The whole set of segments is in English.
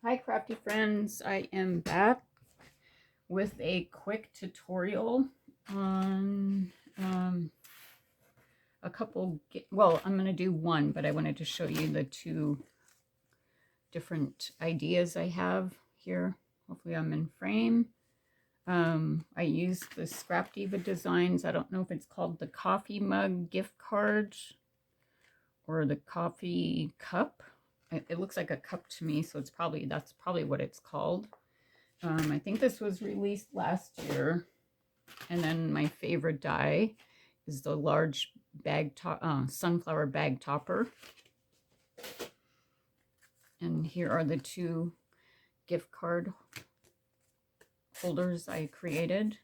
Hi crafty friends, I am back with a quick tutorial on a couple, well, I'm going to do one, but I wanted to show you the two different ideas I have here. Hopefully I'm in frame. I used the Scrap Diva Designs. I don't know if it's called the coffee mug gift card or the coffee cup. It looks like a cup to me, so that's probably what it's called. I think this was released last year. And then my favorite die is the large bag top, sunflower bag topper. And here are the two gift card holders I created.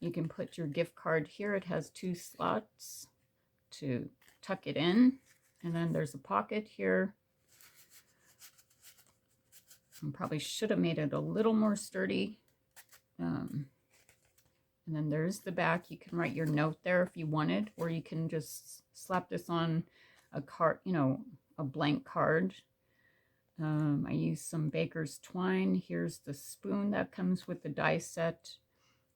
You can put your gift card here. It has two slots to tuck it in. And then there's a pocket here. I probably should have made it a little more sturdy. And then there's the back. You can write your note there if you wanted, or you can just slap this on a card, a blank card. I used some baker's twine. Here's the spoon that comes with the die set.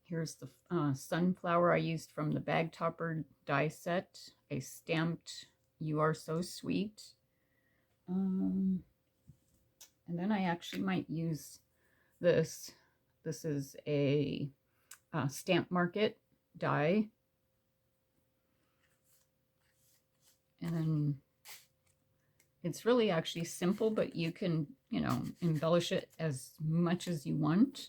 Here's the sunflower I used from the bag topper die set. I stamped "You Are So Sweet." And then I actually might use this. This is a Stamp Market die. And then it's really actually simple, but you can, embellish it as much as you want.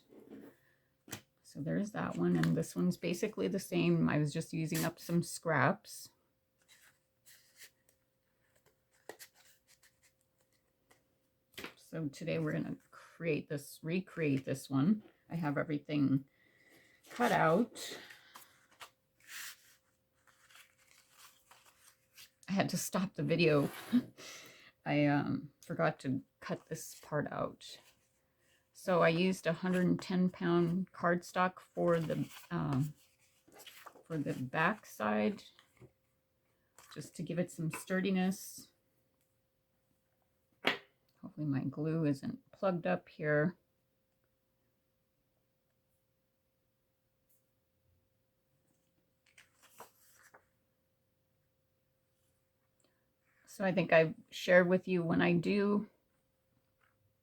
So there's that one. And this one's basically the same. I was just using up some scraps. So today we're going to recreate this one. I have everything cut out. I had to stop the video. I forgot to cut this part out. So I used 110-pound cardstock for the back side, just to give it some sturdiness. Hopefully my glue isn't plugged up here. So I think I've shared with you, when I do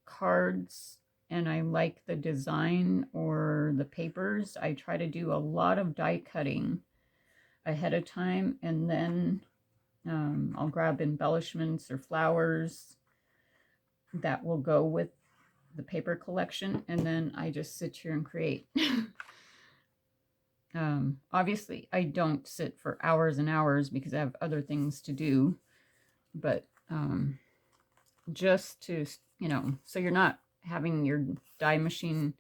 cards and I like the design or the papers, I try to do a lot of die cutting ahead of time, and then I'll grab embellishments or flowers that will go with the paper collection, and then I just sit here and create. Obviously I don't sit for hours and hours because I have other things to do, but just to, so you're not having your die machine,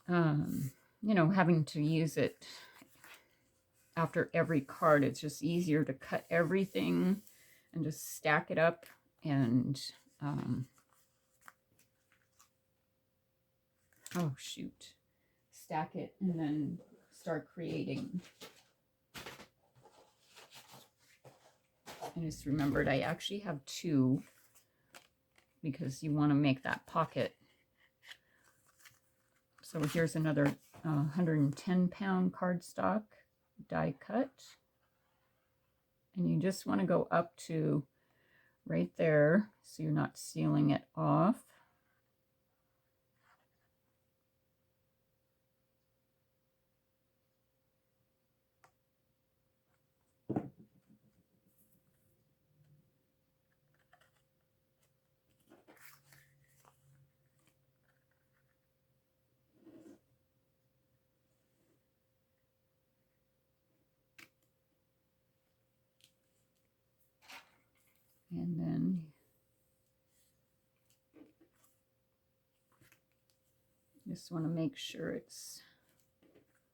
having to use it after every card. It's just easier to cut everything and just stack it up and, oh shoot, stack it and then start creating. I just remembered I actually have two, because you want to make that pocket. So here's another 110-pound cardstock die cut. And you just want to go up to right there so you're not sealing it off. And then just want to make sure it's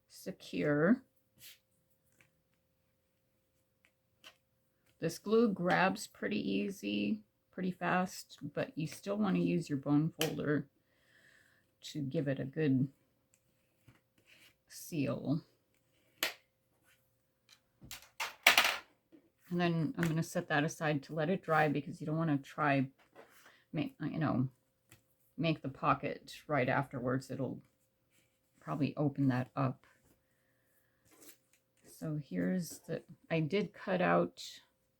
secure. This glue grabs pretty easy, pretty fast, but you still want to use your bone folder to give it a good seal. And then I'm going to set that aside to let it dry, because you don't want to try make, you know, make the pocket right afterwards. It'll probably open that up. So here's the, I did cut out,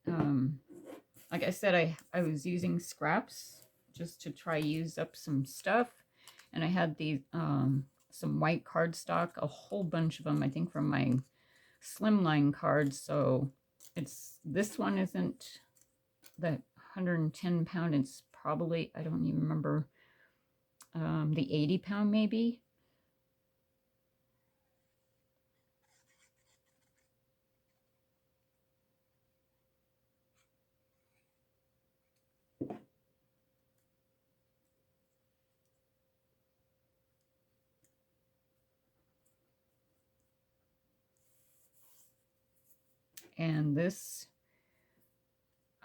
like I said, I was using scraps just to try use up some stuff. And I had these, some white cardstock, a whole bunch of them, I think from my slimline cards. So this one isn't the 110 pound, it's probably, I don't even remember, the 80 pound maybe. And this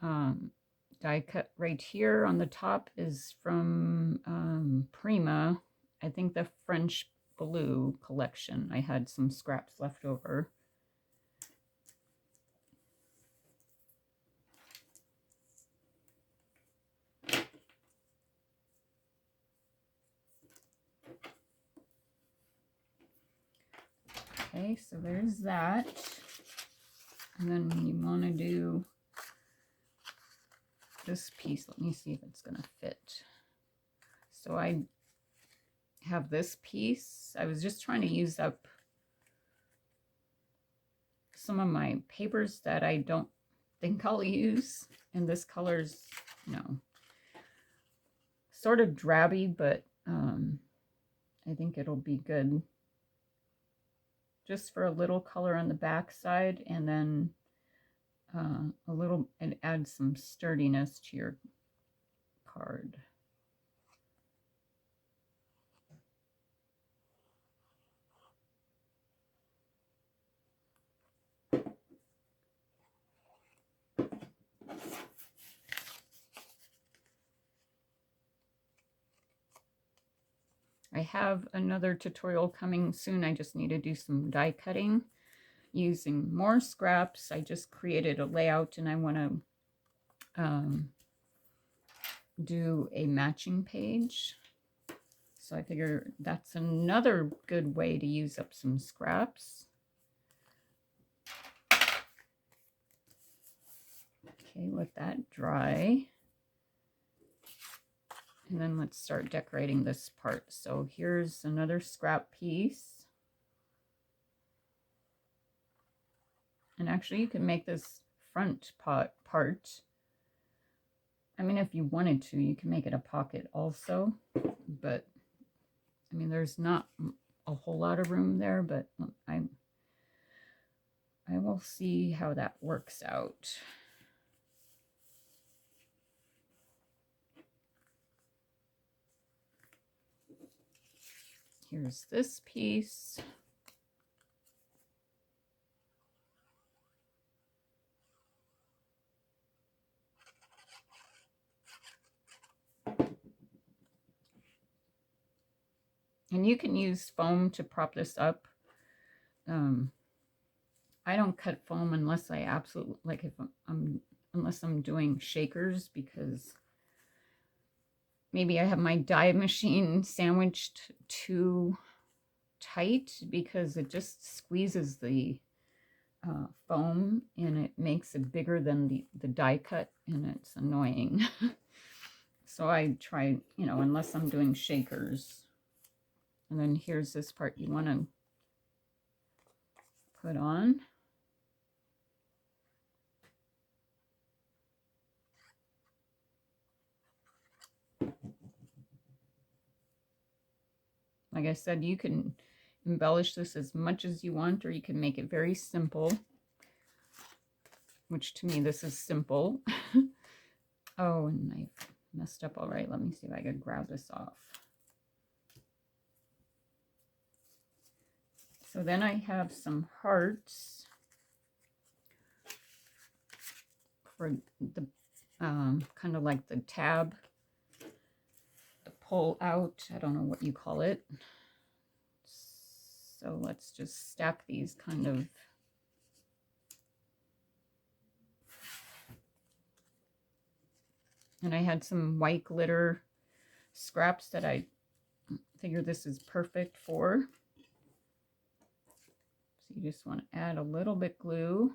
die cut right here on the top is from Prima. I think the French Blue collection. I had some scraps left over. Okay, so there's that. And then you want to do this piece. Let me see if it's going to fit. So I have this piece. I was just trying to use up some of my papers that I don't think I'll use. And this color's, you know, sort of drabby, but I think it'll be good. Just for a little color on the back side, and then a little, and add some sturdiness to your card. I have another tutorial coming soon. I just need to do some die cutting using more scraps. I just created a layout and I want to do a matching page. So I figure that's another good way to use up some scraps. Okay, let that dry. And then let's start decorating this part. So here's another scrap piece. And actually you can make this front part. I mean, if you wanted to, you can make it a pocket also. But, I mean, there's not a whole lot of room there, but I will see how that works out. Here's this piece. And you can use foam to prop this up. I don't cut foam unless I absolutely, like if unless I'm doing shakers, because maybe I have my die machine sandwiched too tight because it just squeezes the foam and it makes it bigger than the die cut, and it's annoying. So I try, you know, unless I'm doing shakers. And then here's this part you want to put on. Like I said, you can embellish this as much as you want, or you can make it very simple, which to me, this is simple. Oh, and I messed up. All right, let me see if I can grab this off. So then I have some hearts for the kind of like the tab, the pull out. I don't know what you call it. So let's just stack these kind of. And I had some white glitter scraps that I figured this is perfect for. So you just want to add a little bit glue.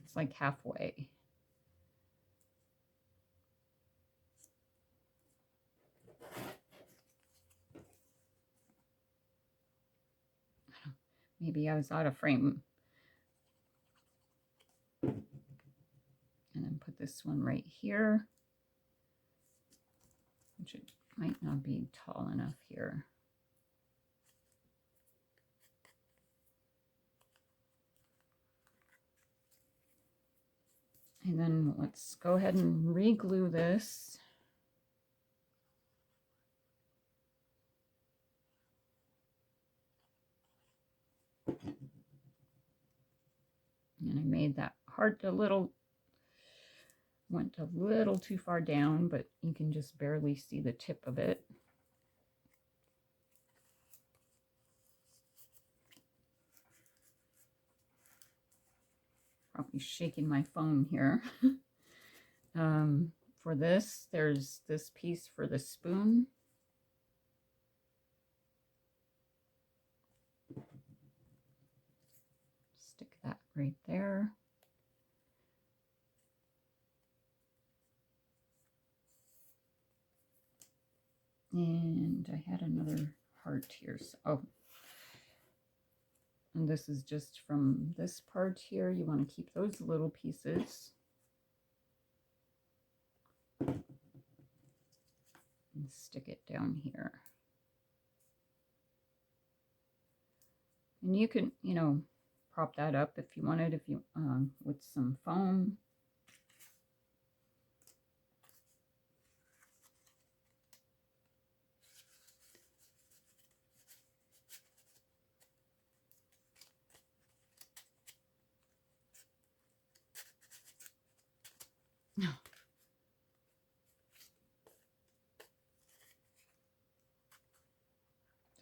It's like halfway. Maybe I was out of frame. And then put this one right here, which it might not be tall enough here. And then let's go ahead and re-glue this. And I made that heart went a little too far down, but you can just barely see the tip of it. Probably shaking my phone here. For this, there's this piece for the spoon. Stick that right there. And I had another heart here. So, oh, and this is just from this part here. You want to keep those little pieces. And stick it down here. And you can, you know, prop that up if you wanted, if you with some foam.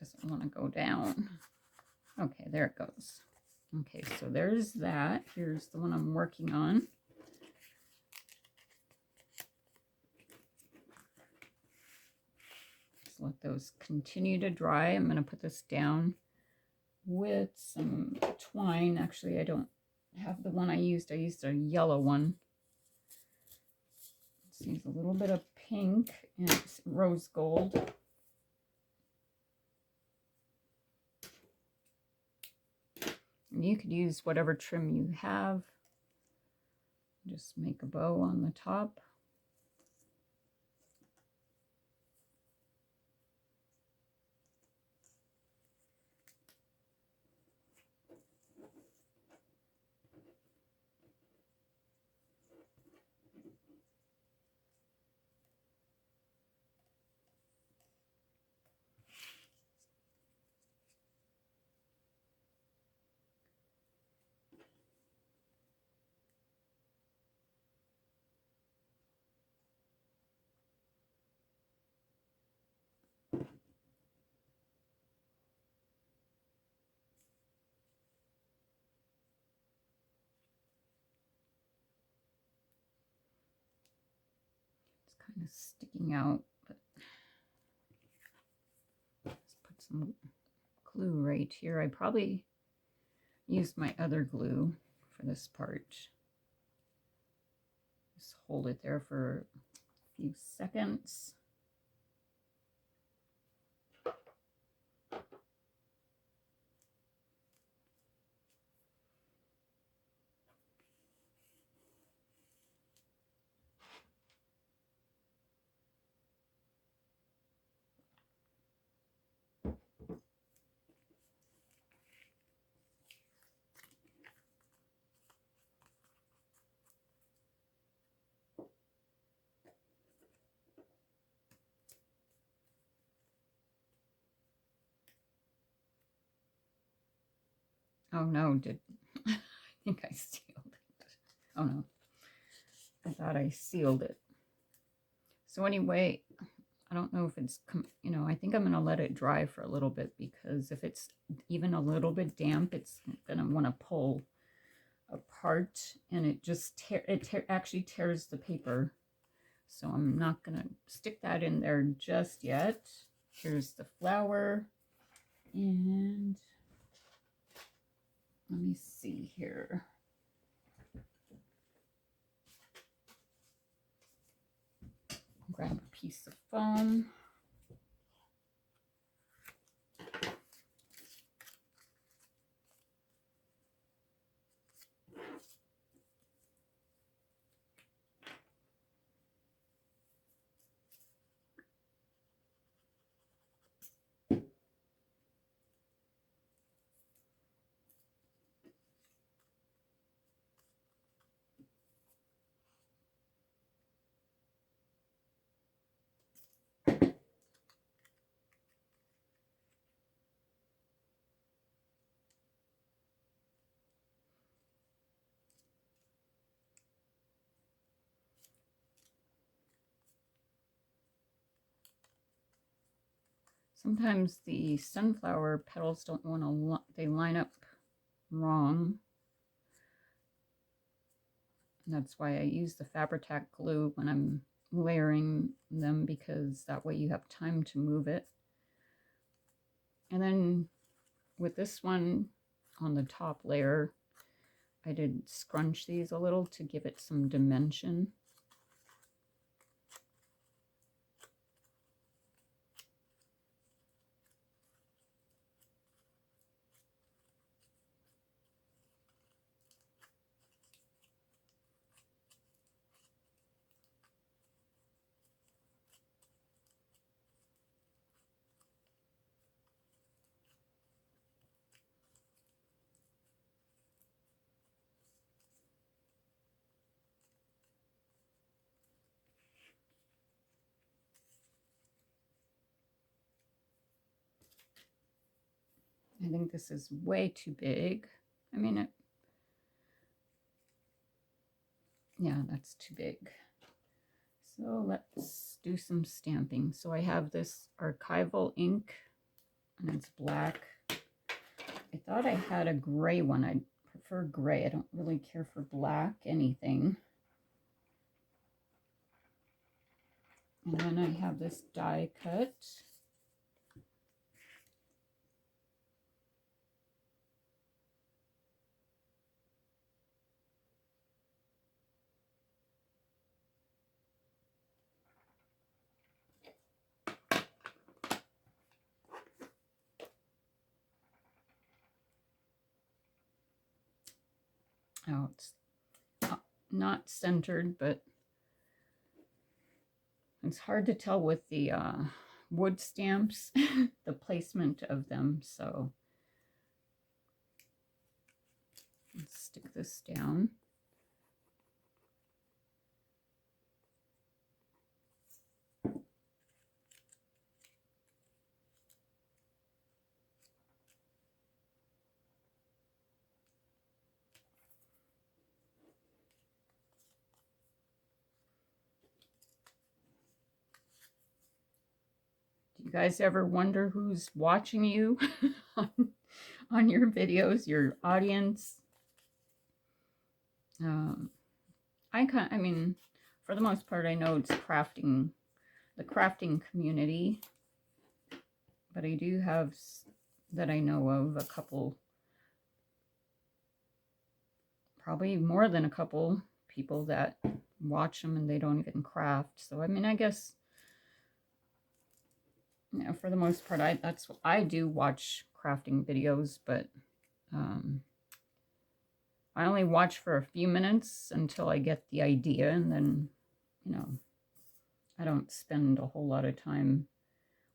Doesn't want to go down. Okay, there it goes. Okay, so there's that. Here's the one I'm working on. Just let those continue to dry. I'm going to put this down with some twine. Actually, I don't have the one I used. I used a yellow one. Let's use a little bit of pink and rose gold. And you could use whatever trim you have. Just make a bow on the top. Kind of sticking out, but let's put some glue right here. I probably used my other glue for this part. Just hold it there for a few seconds. Oh no, I think I sealed it. Oh no, I thought I sealed it. So anyway, I don't know if it's, you know, I think I'm going to let it dry for a little bit, because if it's even a little bit damp, it's going to want to pull apart, and it just actually tears the paper. So I'm not going to stick that in there just yet. Here's the flower, and let me see here. Grab a piece of foam. Sometimes the sunflower petals don't want to, they line up wrong. And that's why I use the Fabri-Tac glue when I'm layering them, because that way you have time to move it. And then with this one on the top layer, I did scrunch these a little to give it some dimension. I think this is way too big. I mean, yeah, that's too big. So let's do some stamping. So I have this archival ink, and it's black. I thought I had a gray one. I prefer gray. I don't really care for black anything. And then I have this die cut. Oh, it's not centered, but it's hard to tell with the wood stamps, the placement of them. So let's stick this down. Do you guys ever wonder who's watching you on your videos, your audience? I mean, for the most part, I know it's crafting, the crafting community, but I do have, that I know of, a couple, probably more than a couple people that watch them and they don't even craft. So, I mean, I guess, you know, for the most part, I do watch crafting videos, but I only watch for a few minutes until I get the idea, and then, you know, I don't spend a whole lot of time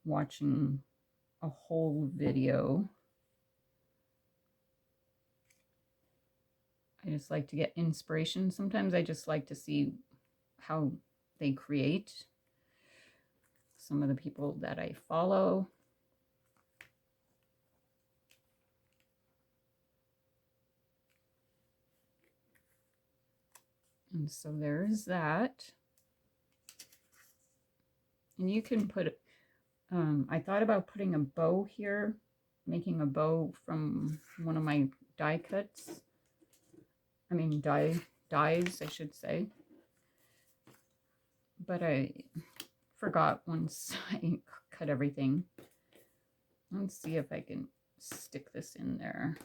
watching a whole video. I just like to get inspiration. Sometimes I just like to see how they create, some of the people that I follow. And so there's that. And you can put, I thought about putting a bow here, making a bow from one of my die cuts. I mean, dies, I should say. But I forgot once I cut everything. Let's see if I can stick this in there.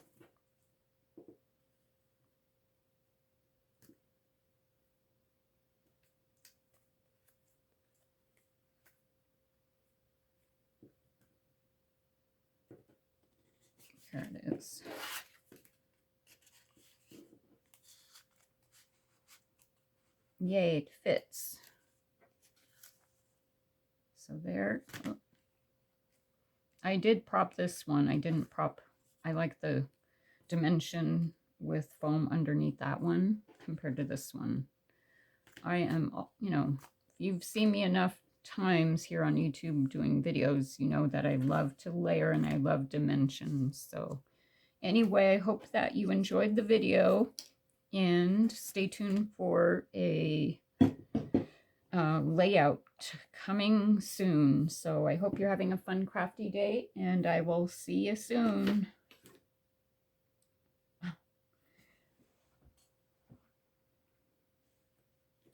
Here it is. Yay, it fits. So there. Oh. I did prop this one. I didn't prop. I like the dimension with foam underneath that one compared to this one. I am, you know, if you've seen me enough times here on YouTube doing videos, you know that I love to layer and I love dimensions. So anyway, I hope that you enjoyed the video and stay tuned for a layout coming soon. So I hope you're having a fun crafty day and I will see you soon.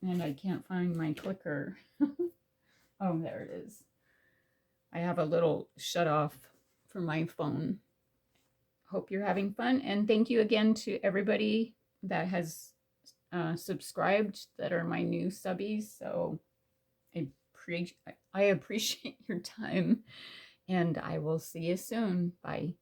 And I can't find my clicker. Oh, there it is. I have a little shut off for my phone. Hope you're having fun. And thank you again to everybody that has subscribed that are my new subbies. So I appreciate your time and I will see you soon. Bye.